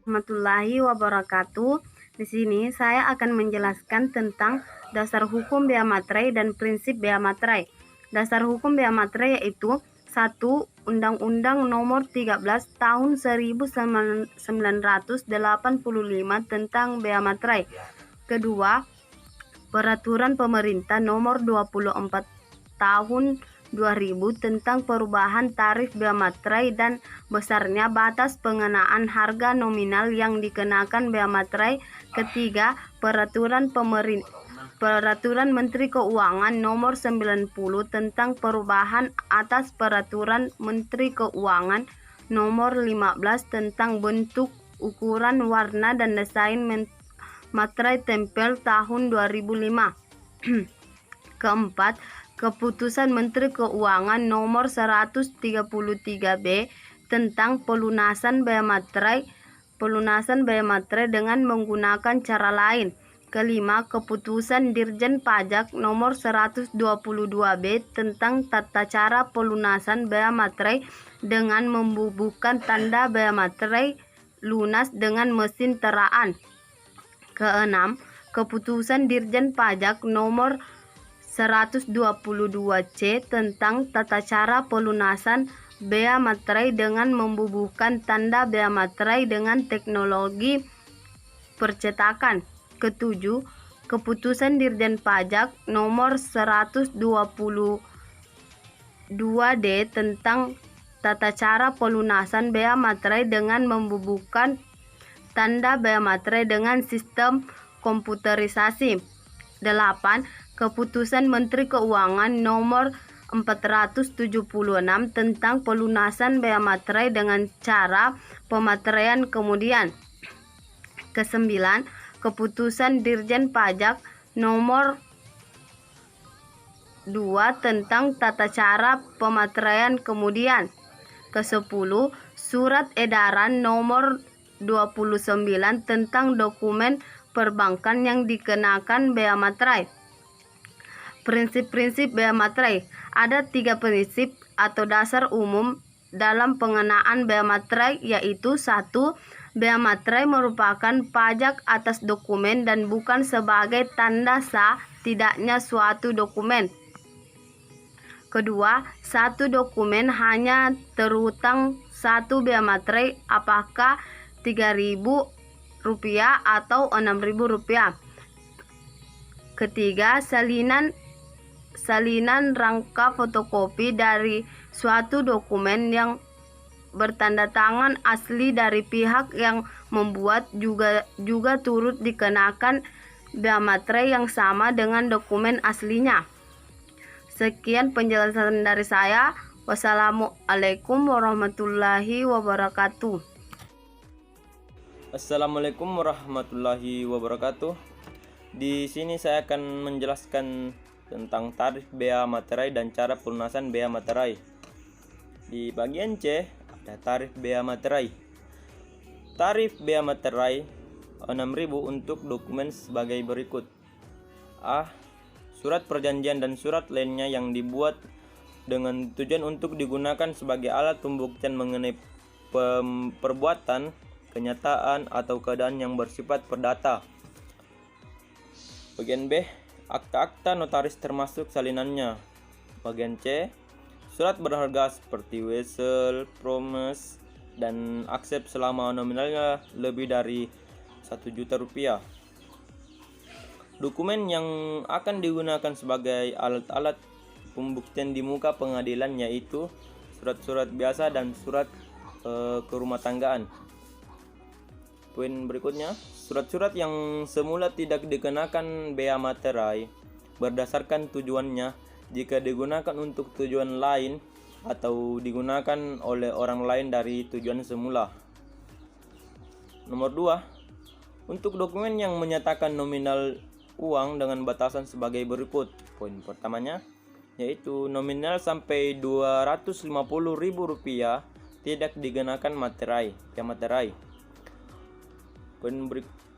Warahmatullahi wabarakatuh. Di sini saya akan menjelaskan tentang dasar hukum bea materai dan prinsip bea materai. Dasar hukum bea materai yaitu 1. Undang-Undang Nomor 13 Tahun 1985 tentang bea materai. Kedua, Peraturan Pemerintah Nomor 24 Tahun 2000 tentang perubahan tarif bea materai dan besarnya batas pengenaan harga nominal yang dikenakan bea materai. Ketiga, Peraturan Menteri Keuangan Nomor 90 tentang perubahan atas Peraturan Menteri Keuangan Nomor 15 tentang bentuk, ukuran, warna, dan desain materai tempel tahun 2005. Keempat, Keputusan Menteri Keuangan Nomor 133B tentang pelunasan bea materai dengan menggunakan cara lain. Kelima, Keputusan Dirjen Pajak Nomor 122B tentang tata cara pelunasan bea materai dengan membubuhkan tanda bea materai lunas dengan mesin teraan. Keenam, Keputusan Dirjen Pajak Nomor 122C tentang tata cara pelunasan bea materai dengan membubuhkan tanda bea materai dengan teknologi percetakan. Ketujuh, Keputusan Dirjen Pajak Nomor 122D tentang tata cara pelunasan bea materai dengan membubuhkan tanda bea materai dengan sistem komputerisasi. 8. Keputusan Menteri Keuangan Nomor 476 tentang pelunasan bea materai dengan cara pemateraian kemudian. Kesembilan, Keputusan Dirjen Pajak Nomor 2 tentang tata cara pemateraian kemudian. Kesepuluh, Surat Edaran Nomor 29 tentang dokumen perbankan yang dikenakan bea materai. Prinsip-prinsip bea materai. Ada 3 prinsip atau dasar umum dalam pengenaan bea materai, yaitu 1. Bea materai merupakan pajak atas dokumen dan bukan sebagai tanda sah tidaknya suatu dokumen. Kedua, satu dokumen hanya terhutang 1 bea materai, apakah Rp3.000 atau Rp6.000. Ketiga, salinan rangka fotokopi dari suatu dokumen yang bertanda tangan asli dari pihak yang membuat juga turut dikenakan bea materai yang sama dengan dokumen aslinya. Sekian penjelasan dari saya. Wassalamualaikum warahmatullahi wabarakatuh. Assalamualaikum warahmatullahi wabarakatuh. Di sini saya akan menjelaskan tentang tarif bea materai dan cara pelunasan bea materai. Di bagian C ada tarif bea materai. Tarif bea materai Rp6.000 untuk dokumen sebagai berikut. A. Surat perjanjian dan surat lainnya yang dibuat dengan tujuan untuk digunakan sebagai alat pembuktian mengenai perbuatan, kenyataan, atau keadaan yang bersifat perdata. Bagian B. Akta-akta notaris termasuk salinannya. Bagian C. Surat berharga seperti wesel, promes, dan aksep selama nominalnya lebih dari Rp1 juta. Dokumen yang akan digunakan sebagai alat-alat pembuktian di muka pengadilan yaitu surat-surat biasa dan surat kerumah tanggaan. Poin berikutnya, surat-surat yang semula tidak dikenakan bea materai berdasarkan tujuannya jika digunakan untuk tujuan lain atau digunakan oleh orang lain dari tujuan semula. Nomor 2, untuk dokumen yang menyatakan nominal uang dengan batasan sebagai berikut. Poin pertamanya yaitu nominal sampai Rp250.000 tidak dikenakan bea materai. Poin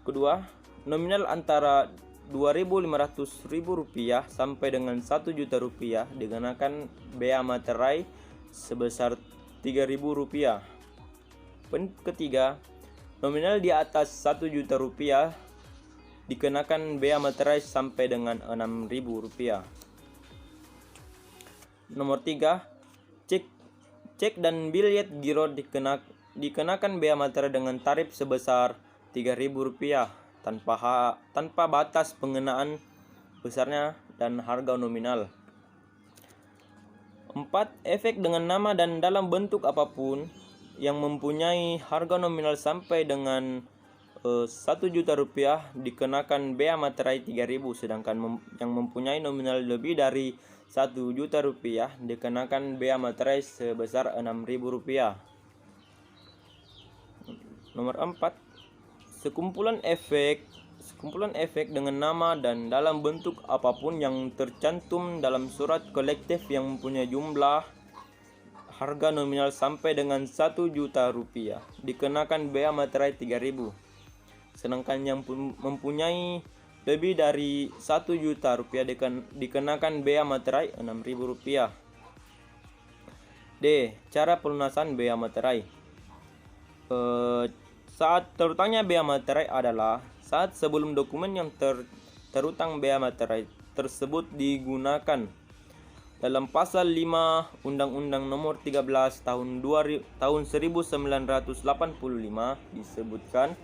kedua, nominal antara Rp2.500.000 sampai dengan Rp1.000.000 dikenakan bea materai sebesar Rp3.000. Poin ketiga, nominal di atas Rp1.000.000 dikenakan bea materai sampai dengan Rp6.000. Nomor 3, cek dan bilet giro dikenakan bea materai dengan tarif sebesar Rp3.000 tanpa batas pengenaan besarnya dan harga nominal. 4. Efek dengan nama dan dalam bentuk apapun yang mempunyai harga nominal sampai dengan Rp1.000.000 dikenakan bea materai Rp3.000, sedangkan yang mempunyai nominal lebih dari Rp1.000.000 dikenakan bea materai sebesar Rp6.000. Nomor 4. Sekumpulan efek dengan nama dan dalam bentuk apapun yang tercantum dalam surat kolektif yang mempunyai jumlah harga nominal sampai dengan Rp1.000.000 dikenakan bea materai Rp3.000. Sedangkan yang mempunyai lebih dari Rp1.000.000 dikenakan bea materai Rp6.000. D. Cara pelunasan bea materai. Saat terutangnya bea materai adalah saat sebelum dokumen yang terutang bea materai tersebut digunakan. Dalam pasal 5 Undang-Undang Nomor 13 tahun 1985 disebutkan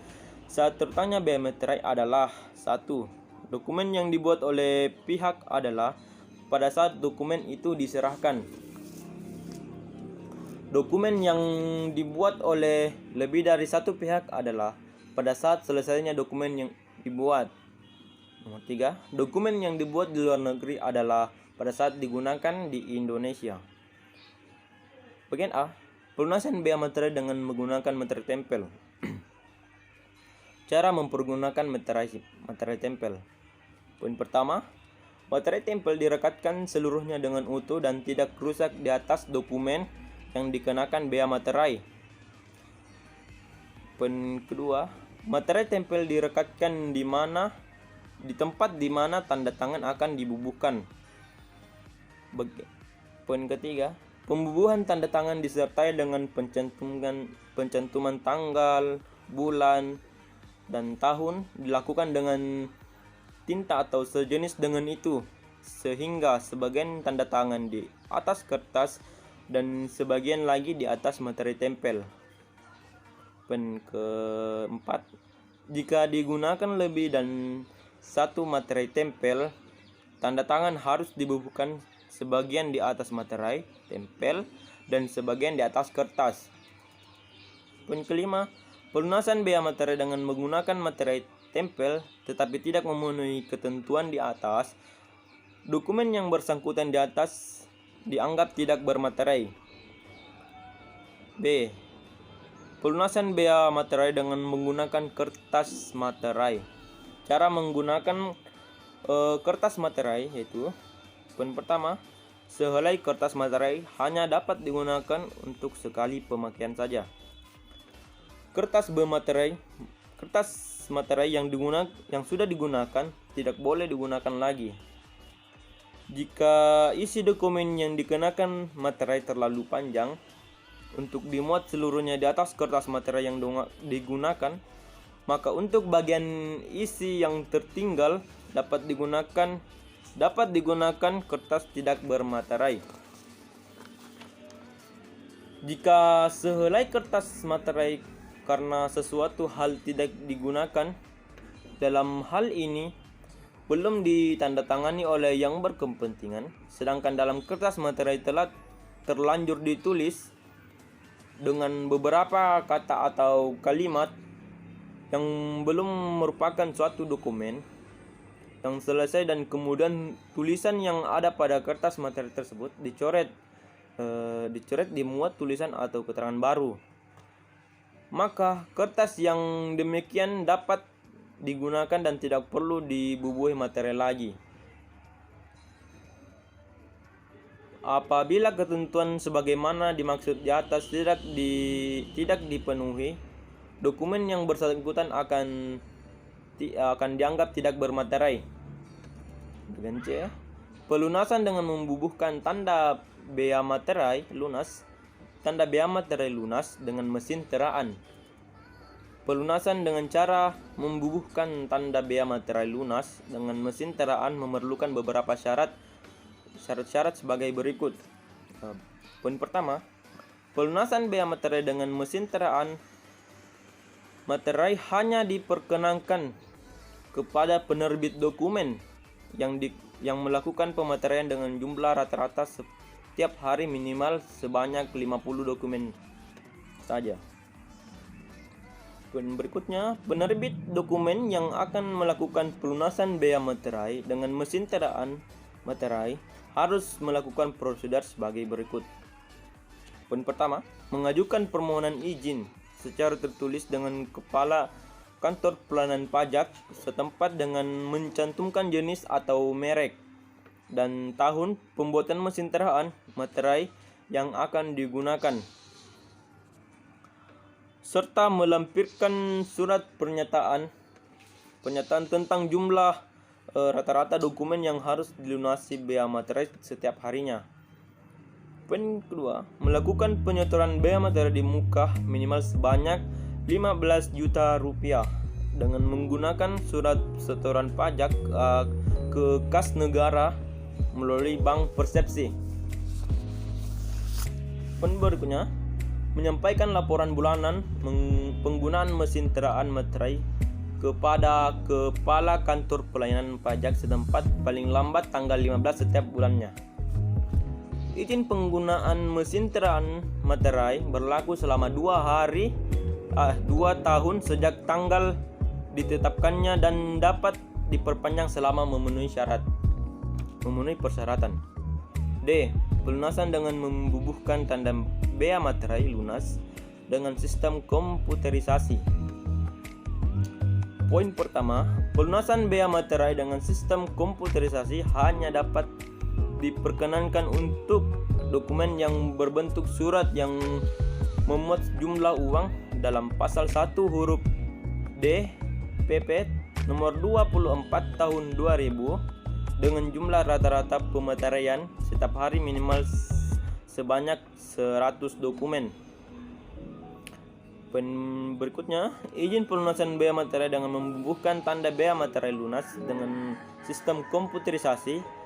saat terutangnya bea materai adalah 1. Dokumen yang dibuat oleh pihak adalah pada saat dokumen itu diserahkan. Dokumen yang dibuat oleh lebih dari satu pihak adalah pada saat selesainya dokumen yang dibuat. Nomor 3. Dokumen yang dibuat di luar negeri adalah pada saat digunakan di Indonesia. Bagian A. Pelunasan bea materai dengan menggunakan materai tempel. Cara mempergunakan materai tempel. Poin pertama, materai tempel direkatkan seluruhnya dengan utuh dan tidak rusak di atas dokumen yang dikenakan bea materai. Poin kedua, materai tempel direkatkan di tempat di mana tanda tangan akan dibubuhkan. Poin ketiga, pembubuhan tanda tangan disertai dengan pencantuman tanggal, bulan, dan tahun dilakukan dengan tinta atau sejenis dengan itu, sehingga sebagian tanda tangan di atas kertas dan sebagian lagi di atas materai tempel. Poin keempat, jika digunakan lebih dan satu materai tempel, tanda tangan harus dibubuhkan sebagian di atas materai tempel dan sebagian di atas kertas. Poin kelima, pelunasan bea materai dengan menggunakan materai tempel tetapi tidak memenuhi ketentuan di atas, dokumen yang bersangkutan di atas dianggap tidak bermaterai. B. Pelunasan bea materai dengan menggunakan kertas materai. Cara menggunakan kertas materai yaitu: poin pertama, sehelai kertas materai hanya dapat digunakan untuk sekali pemakaian saja. Kertas materai yang sudah digunakan tidak boleh digunakan lagi. Jika isi dokumen yang dikenakan materai terlalu panjang untuk dimuat seluruhnya di atas kertas materai yang digunakan, maka untuk bagian isi yang tertinggal dapat digunakan kertas tidak bermaterai. Jika sehelai kertas materai karena sesuatu hal tidak digunakan, dalam hal ini belum ditandatangani oleh yang berkepentingan, sedangkan dalam kertas materai telah terlanjur ditulis dengan beberapa kata atau kalimat yang belum merupakan suatu dokumen yang selesai, dan kemudian tulisan yang ada pada kertas materai tersebut dicoret dimuat tulisan atau keterangan baru, maka kertas yang demikian dapat digunakan dan tidak perlu dibubuhi materai lagi. Apabila ketentuan sebagaimana dimaksud di atas tidak dipenuhi, dokumen yang bersangkutan akan akan dianggap tidak bermaterai. Dengan C, pelunasan dengan membubuhkan tanda bea materai lunas dengan mesin teraan. Pelunasan dengan cara membubuhkan tanda bea materai lunas dengan mesin teraan memerlukan beberapa syarat-syarat sebagai berikut. Poin pertama, pelunasan bea materai dengan mesin teraan materai hanya diperkenankan kepada penerbit dokumen yang melakukan pemateraian dengan jumlah rata-rata setiap hari minimal sebanyak 50 dokumen saja. Poin berikutnya, penerbit dokumen yang akan melakukan pelunasan bea materai dengan mesin teraan materai harus melakukan prosedur sebagai berikut. Poin pertama, mengajukan permohonan izin secara tertulis dengan kepala kantor pelayanan pajak setempat dengan mencantumkan jenis atau merek dan tahun pembuatan mesin teraan materai yang akan digunakan, serta melampirkan surat pernyataan tentang jumlah rata-rata dokumen yang harus dilunasi bea materai setiap harinya. Poin kedua, melakukan penyetoran bea materai di muka minimal sebanyak 15 juta rupiah dengan menggunakan surat setoran pajak ke kas negara melalui bank persepsi. Poin berikutnya, menyampaikan laporan bulanan penggunaan mesin teraan materai kepada kepala kantor pelayanan pajak setempat paling lambat tanggal 15 setiap bulannya. Izin penggunaan mesin teraan materai berlaku selama 2 tahun sejak tanggal ditetapkannya dan dapat diperpanjang selama memenuhi persyaratan. D. Pelunasan dengan membubuhkan tanda bea materai lunas dengan sistem komputerisasi. Poin pertama, pelunasan bea materai dengan sistem komputerisasi hanya dapat diperkenankan untuk dokumen yang berbentuk surat yang memuat jumlah uang dalam pasal 1 huruf D PP nomor 24 tahun 2000 dengan jumlah rata-rata pemateraian setiap hari minimal sebanyak 100 dokumen. Poin berikutnya, izin pelunasan bea materai dengan membubuhkan tanda bea materai lunas dengan sistem komputerisasi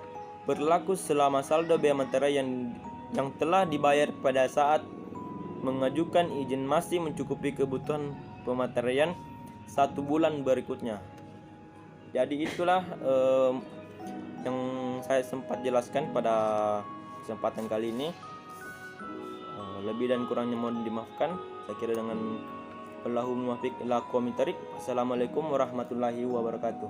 berlaku selama saldo bea materai yang telah dibayar pada saat mengajukan izin masih mencukupi kebutuhan pemateraian 1 bulan berikutnya. Jadi itulah yang saya sempat jelaskan pada kesempatan kali ini. Lebih dan kurangnya mohon dimaafkan. Saya kira dengan Allahumma muwaffiq ila aqwamit thariq. Assalamualaikum warahmatullahi wabarakatuh.